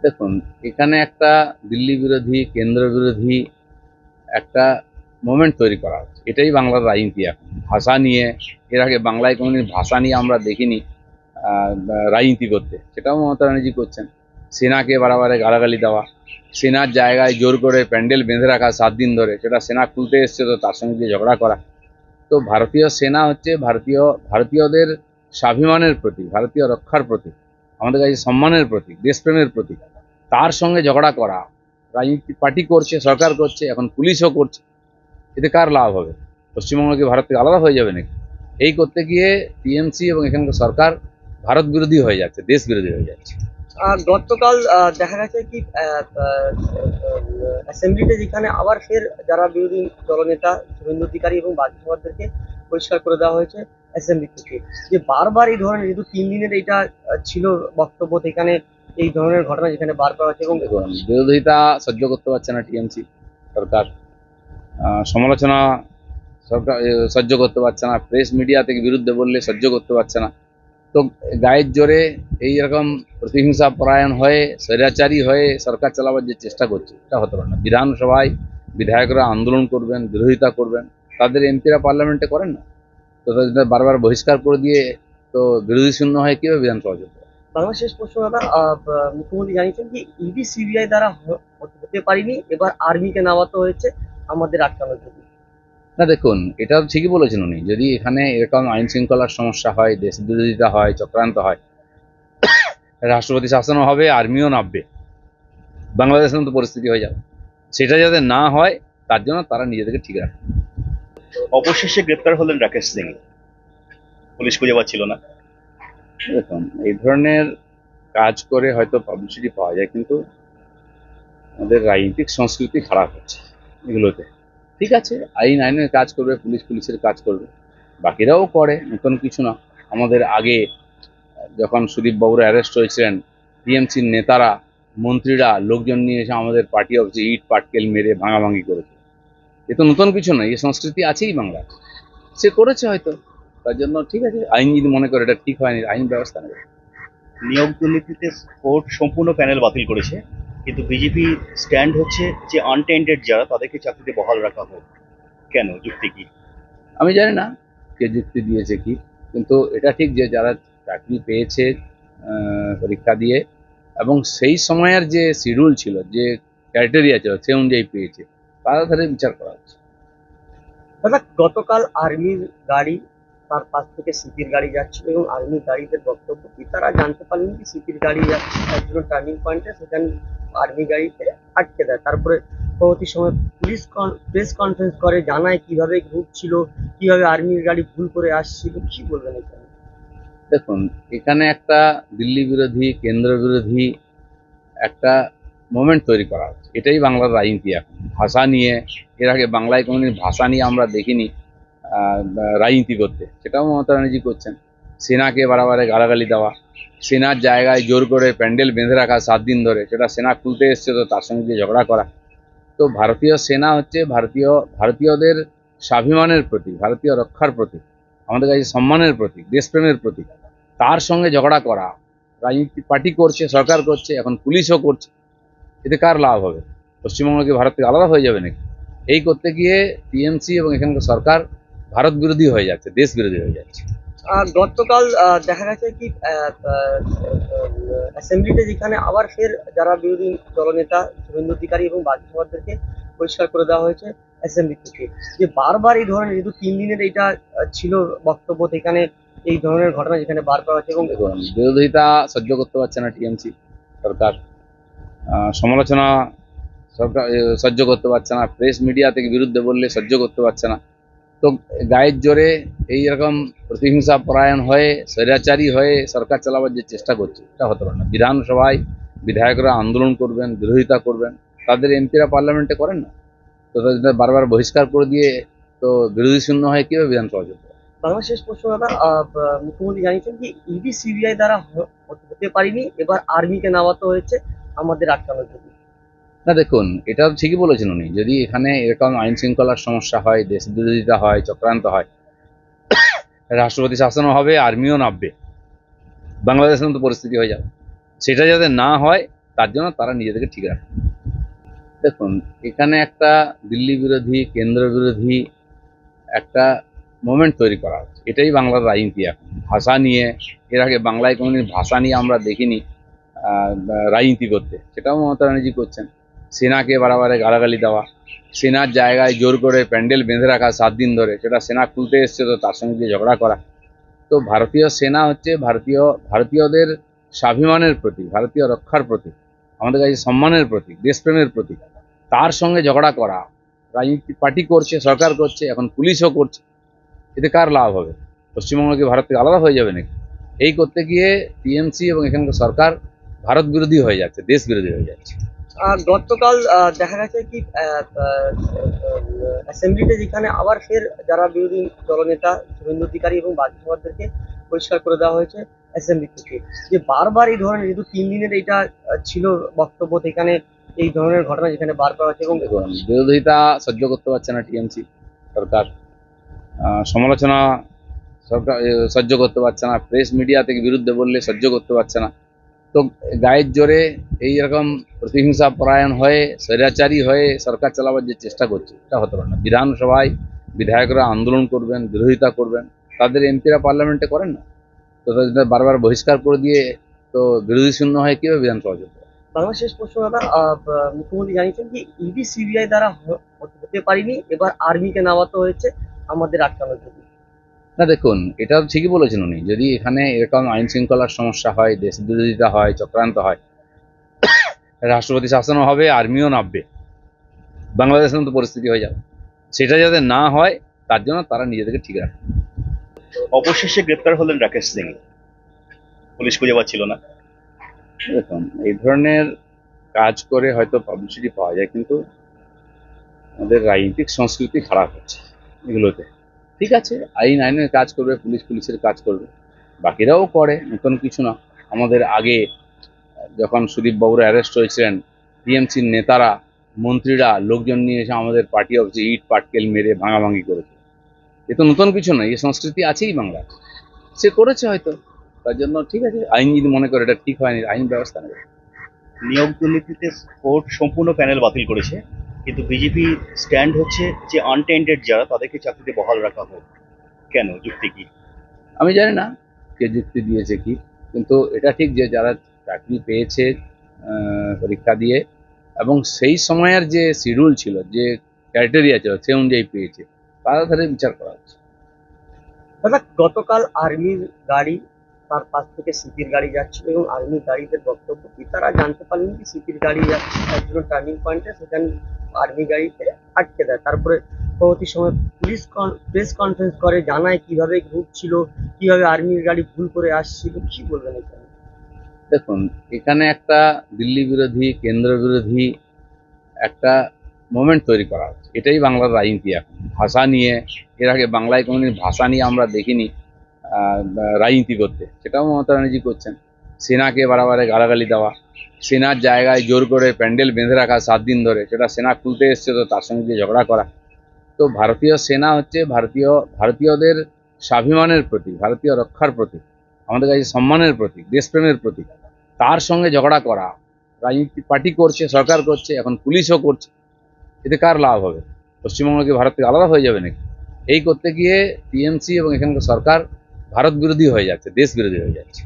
দেখুন, এখানে একটা দিল্লি বিরোধী, কেন্দ্র বিরোধী একটা মোমেন্ট তৈরি করা হচ্ছে। এটাই বাংলার রাজনীতি এখন। ভাষা নিয়ে, এর আগে বাংলায় কোনোদিন ভাষা নিয়ে আমরা দেখিনি রাজনীতি করতে। সেটাও মমতা ব্যানার্জি করছেন। সেনাকে বারে গালাগালি দেওয়া, সেনার জায়গায় জোর করে প্যান্ডেল বেঁধে রাখা 7 দিন ধরে, সেটা সেনা খুলতে এসছে তো তার সঙ্গে গিয়ে ঝগড়া করা। তো ভারতীয় সেনা হচ্ছে ভারতীয়দের স্বাভিমানের প্রতীক, ভারতীয় রক্ষার প্রতীক, আমাদের কাছে সম্মানের প্রতীক, দেশপ্রেমের প্রতীক। তার সঙ্গে ঝগড়া করা রাজনীতি পার্টি করছে, সরকার করছে, এখন পুলিশও করছে। এতে কার লাভ হবে? পশ্চিমবঙ্গ কি ভারত থেকে আলাদা হয়ে যাবে নাকি? এই করতে গিয়ে টিএমসি এবং এখানকার সরকার ভারত বিরোধী হয়ে যাচ্ছে, দেশ বিরোধী হয়ে যাচ্ছে। গতকাল দেখা গেছে কি অ্যাসেম্বলিতে যেখানে আবার ফের যারা বিরোধী দলনেতা শুভেন্দু অধিকারী এবং বাকি সভাদেরকে পরিষ্কার করে দেওয়া হয়েছে অ্যাসেম্বলি থেকে, যে বারবার এই ধরনের, যেহেতু 3 দিনের এইটা ছিল বক্তব্য, এখানে এই ধরনের ঘটনা যেখানে বারবার হচ্ছে এবং দেখুন, বিরোধিতা সহ্য করতে পারছে না টিএমসি সরকার, সমালোচনা সরকার সহ্য করতে পারছে না, প্রেস মিডিয়া থেকে বিরুদ্ধে বললে সহ্য করতে পারছে না। তো গায়ের জোরে এইরকম প্রতিহিংসা পরায়ণ হয়ে, স্বৈরাচারী হয়ে সরকার চালাবার যে চেষ্টা করছে, এটা হতে পারে না। বিধানসভায় বিধায়করা আন্দোলন করবেন, বিরোধিতা করবেন, তাদের এমপিরা পার্লামেন্টে করেন না। তো তাদের বারবার বহিষ্কার করে দিয়ে তো বিরোধী শূন্য হয়ে কীভাবে বিধানসভা চলবে? বাংলা শেষ প্রশ্ন দাদা, মুখ্যমন্ত্রী জানিয়েছেন যে ইডি সিবিআই দ্বারা হতে পারেনি, এবার আর্মিকে নামাতে হয়েছে আমাদের আটকানোর জন্য। না দেখুন, এটা ঠিকই বলেছেন উনি। যদি এখানে এরকম আইন শৃঙ্খলার সমস্যা হয়, দেশ বিরোধিতা হয়, চক্রান্ত হয়, রাষ্ট্রপতি শাসনও হবে, আর্মিও নামবে, বাংলাদেশের মতো পরিস্থিতি হয়ে যাবে। সেটা যাতে না হয় তার জন্য তারা নিজেদেরকে ঠিক রাখে। অবশেষে গ্রেপ্তার হলেন রাকেশ সিং, পুলিশ খুঁজে পাচ্ছিল না। দেখুন, এই ধরনের কাজ করে হয়তো পাবলিসিটি পাওয়া যায়, কিন্তু আমাদের রাজনৈতিক সংস্কৃতি খারাপ হচ্ছে এগুলোতে। ঠিক আছে, আইনের কাজ করবে, পুলিশের কাজ করবে, বাকিরাও করে, নতুন কিছু না। আমাদের আগে যখন সুদীপ বাবুরা অ্যারেস্ট হয়েছিলেন, টিএমসির নেতারা, মন্ত্রীরা লোকজন নিয়ে এসে আমাদের পার্টি অফিসে ইট পাটকেল মেরে ভাঙাভাঙি করেছে। এ তো নতুন কিছু নয়, এই সংস্কৃতি আছেই বাংলায়। সে করেছে হয়তো, তার জন্য ঠিক আছে, আইন যদি মনে করে এটা ঠিক হয়নি, আইন ব্যবস্থা নেবে। নিয়োগ দুর্নীতিতে কোর্ট সম্পূর্ণ প্যানেল বাতিল করেছে, কিন্তু বিজেপি স্ট্যান্ড হচ্ছে যে আনটেন্টেড যারা, তাদেরকে চাকরিতে বহাল রাখা হোক। কেন, যুক্তি কি? আমি জানি না কে যুক্তি দিয়েছে কি, কিন্তু এটা ঠিক যে যারা চাকরি পেয়েছে পরীক্ষা দিয়ে, এবং সেই সময়ের যে শিডিউল ছিল, যে ক্রাইটেরিয়া ছিল, সে অনুযায়ী পেয়েছে, তাদের বিচার করা হচ্ছে। দাদা, গতকাল আর্মির গাড়ি, তার পাশ থেকে সিপির গাড়ি যাচ্ছিল এবং আর্মির গাড়িদের বক্তব্য কি, তারা জানতে পারলেন কি সিপির গাড়ি যাচ্ছে একজন টার্নিং পয়েন্টে, সেখানে আর্মি গাড়িতে আটকে দেয়। তারপরে পরবর্তী সময় পুলিশ প্রেস কনফারেন্স করে, জানায় কিভাবে গ্রুপ ছিল, কিভাবে আর্মির গাড়ি ভুল করে আসছিল। কি বলবেন এখানে? দেখুন, এখানে একটা দিল্লি বিরোধী, কেন্দ্র বিরোধী একটা মোমেন্ট তৈরি করা হচ্ছে। এটাই বাংলার রাজনীতি এখন। ভাষা নিয়ে, এর আগে বাংলায় কোনোদিন ভাষা নিয়ে আমরা দেখিনি রাজনীতি করতে। সেটাও মমতা ব্যানার্জি করছেন। সেনাকে বারে গালাগালি দেওয়া, সেনার জায়গায় জোর করে প্যান্ডেল বেঁধে রাখা 7 দিন ধরে, সেটা সেনা খুলতে এসছে তো তার সঙ্গে গিয়ে ঝগড়া করা। তো ভারতীয় সেনা হচ্ছে ভারতীয়দের স্বাভিমানের প্রতীক, ভারতীয় রক্ষার প্রতীক, আমাদের কাছে সম্মানের প্রতীক, দেশপ্রেমের প্রতীক। তার সঙ্গে ঝগড়া করা রাজনীতি পার্টি করছে, সরকার করছে, এখন পুলিশও করছে। এতে কার লাভ হবে? পশ্চিমবঙ্গ কি ভারত থেকে আলাদা হয়ে যাবে নাকি? এই করতে গিয়ে টিএমসি এবং এখানকার সরকার ভারত বিরোধী হয়ে যাচ্ছে, দেশ বিরোধী হয়ে যাচ্ছে। গতকাল দেখা গেছে কি অ্যাসেম্বলিতে যেখানে আবার ফের যারা বিরোধী দলনেতা শুভেন্দু অধিকারী এবং বাকি সভাদেরকে পরিষ্কার করে দেওয়া হয়েছে অ্যাসেম্বলি থেকে, যে বারবার এই ধরনের, যেহেতু 3 দিনের এইটা ছিল বক্তব্য, এখানে এই ধরনের ঘটনা যেখানে বারবার হচ্ছে এবং দেখুন, বিরোধিতা সহ্য করতে পারছে না টিএমসি সরকার, সমালোচনা সরকার সহ্য করতে পারছে না, প্রেস মিডিয়া থেকে বিরুদ্ধে বললে সহ্য করতে পারছে না। তো গায়ের জোরে এইরকম প্রতিহিংসা পরায়ণ হয়ে, স্বৈরাচারী হয়ে সরকার চালাবার যে চেষ্টা করছে, এটা হতে পারে না। বিধানসভায় বিধায়করা আন্দোলন করবেন, বিরোধিতা করবেন, তাদের এমপিরা পার্লামেন্টে করেন না। তো তাদের বারবার বহিষ্কার করে দিয়ে তো বিরোধী শূন্য হয়ে কীভাবে বিধানসভা চলবে? বাংলা শেষ প্রশ্ন দাদা, মুখ্যমন্ত্রী জানিয়েছেন যে ইডি সিবিআই দ্বারা হতে পারেনি, এবার আর্মিকে নামাতে হয়েছে আমাদের আটকানোর জন্য। না দেখুন, এটা ঠিকই বলেছেন উনি। যদি এখানে এরকম আইন শৃঙ্খলার সমস্যা হয়, দেশ বিরোধিতা হয়, চক্রান্ত হয়, রাষ্ট্রপতি শাসনও হবে, আর্মিও নামবে, বাংলাদেশের মতো পরিস্থিতি হয়ে যাবে। সেটা যাতে না হয় তার জন্য তারা নিজেদেরকে ঠিক রাখে। দেখুন, এখানে একটা দিল্লি বিরোধী, কেন্দ্র বিরোধী একটা মোমেন্ট তৈরি করা হচ্ছে। এটাই বাংলার রাজনীতি এখন। ভাষা নিয়ে, এর আগে বাংলায় কোনোদিন ভাষা নিয়ে আমরা দেখিনি রাজনীতি করতে, সেটাও মমতা ব্যানার্জি করছেন। সেনাকে বারে গালাগালি দেওয়া, সেনার জায়গায় জোর করে প্যান্ডেল বেঁধে রাখা 7 দিন ধরে, সেটা সেনা খুলতে এসছে তো তার সঙ্গে গিয়ে ঝগড়া করা। তো ভারতীয় সেনা হচ্ছে ভারতীয়দের স্বাভিমানের প্রতীক, ভারতীয় রক্ষার প্রতীক, আমাদের কাছে সম্মানের প্রতীক, দেশপ্রেমের প্রতীক। তার সঙ্গে ঝগড়া করা রাজনীতি পার্টি করছে, সরকার করছে, এখন পুলিশও করছে। এতে কার লাভ হবে? পশ্চিমবঙ্গ কি ভারত থেকে আলাদা হয়ে যাবে নাকি? এই করতে গিয়ে টিএমসি এবং এখানকার সরকার ভারত বিরোধী হয়ে যাচ্ছে, দেশ বিরোধী হয়ে যাচ্ছে। গতকাল দেখা গেছে কি অ্যাসেম্বলিতে যেখানে আবার ফের যারা বিরোধী দলনেতা শুভেন্দু অধিকারী এবং বাকি সভাদেরকে পরিষ্কার করে দেওয়া হয়েছে অ্যাসেম্বলি থেকে, যে বারবার এই ধরনের, যেহেতু 3 দিনের এইটা ছিল বক্তব্য, এখানে এই ধরনের ঘটনা যেখানে বারবার হচ্ছে এবং দেখুন, বিরোধিতা সহ্য করতে পারছে না টিএমসি সরকার, সমালোচনা সরকার সহ্য করতে পারছে না, প্রেস মিডিয়া থেকে বিরুদ্ধে বললে সহ্য করতে পারছে না। তো গায়ের জোরে এইরকম প্রতিহিংসা পরায়ণ হয়ে, স্বৈরাচারী হয়ে সরকার চালাবার যে চেষ্টা করছে, এটা হতে পারে না। বিধানসভায় বিধায়করা আন্দোলন করবেন, বিরোধিতা করবেন, তাদের এমপিরা পার্লামেন্টে করেন না। তো তাদের বারবার বহিষ্কার করে দিয়ে তো বিরোধী শূন্য হয়ে কীভাবে বিধানসভা চলবে? বাংলা শেষ প্রশ্ন দাদা, মুখ্যমন্ত্রী জানিয়েছেন যে ইডি সিবিআই দ্বারা হতে পারেনি, এবার আর্মিকে নামাতে হয়েছে আমাদের আটকানোর জন্য। না, দেখুন, এটা ঠিকই বলেছেন উনি। যদি এখানে এরকম আইন শৃঙ্খলার সমস্যা হয়, দেশ বিরোধিতা হয়, চক্রান্ত হয়, রাষ্ট্রপতি শাসনও হবে, আর্মিও নামবে, বাংলাদেশের মতো পরিস্থিতি হয়ে যাবে। সেটা যাতে না হয় তার জন্য তারা নিজেদেরকে ঠিক রাখে। অবশেষে গ্রেপ্তার হলেন রাকেশ সিং, পুলিশ খুঁজে পাচ্ছিল না। দেখুন, এই ধরনের কাজ করে হয়তো পাবলিসিটি পাওয়া যায়, কিন্তু আমাদের রাজনৈতিক সংস্কৃতি খারাপ হচ্ছে এগুলোতে। ঠিক আছে, আইনের কাজ করবে, পুলিশের কাজ করবে, বাকিরাও করে, নতুন কিছু না। আমাদের আগে যখন সুদীপ বাবুরা অ্যারেস্ট হয়েছিলেন, টিএমসির নেতারা, মন্ত্রীরা লোকজন নিয়ে এসে আমাদের পার্টি অফিসে ইট পাটকেল মেরে ভাঙাভাঙি করেছে। এ তো নতুন কিছু নয়, এই সংস্কৃতি আছেই বাংলায়। সে করেছে হয়তো, তার জন্য ঠিক আছে, আইন যদি মনে করে এটা ঠিক হয়নি, আইন ব্যবস্থা নেবে। নিয়োগ দুর্নীতিতে কোর্ট সম্পূর্ণ প্যানেল বাতিল করেছে, কিন্তু বিজেপি স্ট্যান্ড হচ্ছে যে আনটেন্টেড যারা, তাদেরকে চাকরিতে বহাল রাখা হোক। কেন, যুক্তি কি? আমি জানি না কে যুক্তি দিয়েছে কি, কিন্তু এটা ঠিক যে যারা চাকরি পেয়েছে পরীক্ষা দিয়ে, এবং সেই সময়ের যে শিডিউল ছিল, যে ক্রাইটেরিয়া ছিল, সে অনুযায়ী পেয়েছে, তারা তাদের বিচার করা হচ্ছে। দাদা, গতকাল আর্মির গাড়ি, তার পাশ থেকে সিপির গাড়ি যাচ্ছিল এবং আর্মির গাড়িদের বক্তব্য কি, তারা জানতে পারলেন কি সিপির গাড়ি যাচ্ছে একজন টার্নিং পয়েন্টে, সেখানে আর্মি গাড়িতে আটকে দেয়। তারপরে পরবর্তী সময় পুলিশ প্রেস কনফারেন্স করে, জানায় কিভাবে গ্রুপ ছিল, কিভাবে আর্মির গাড়ি ভুল করে আসছিল। কি বলবেন এখানে? দেখুন, এখানে একটা দিল্লি বিরোধী, কেন্দ্র বিরোধী একটা মোমেন্ট তৈরি করা হচ্ছে। এটাই বাংলার রাজনীতি এখন। ভাষা নিয়ে, এর আগে বাংলায় কোনোদিন ভাষা নিয়ে আমরা দেখিনি রাজনীতি করতে, সেটাও মমতা ব্যানার্জি করছেন। সেনাকে বারে গালাগালি দেওয়া, সেনার জায়গায় জোর করে প্যান্ডেল বেঁধে রাখা 7 দিন ধরে, সেটা সেনা খুলতে এসছে তো তার সঙ্গে গিয়ে ঝগড়া করা। তো ভারতীয় সেনা হচ্ছে ভারতীয়দের স্বাভিমানের প্রতীক, ভারতীয় রক্ষার প্রতীক, আমাদের কাছে সম্মানের প্রতীক, দেশপ্রেমের প্রতীক। তার সঙ্গে ঝগড়া করা রাজনীতি পার্টি করছে, সরকার করছে, এখন পুলিশও করছে। এতে কার লাভ হবে? পশ্চিমবঙ্গ কি ভারত থেকে আলাদা হয়ে যাবে নাকি? এই করতে গিয়ে টিএমসি এবং এখানকার সরকার ভারত বিরোধী হয়ে যাচ্ছে, দেশ বিরোধী হয়ে যাচ্ছে।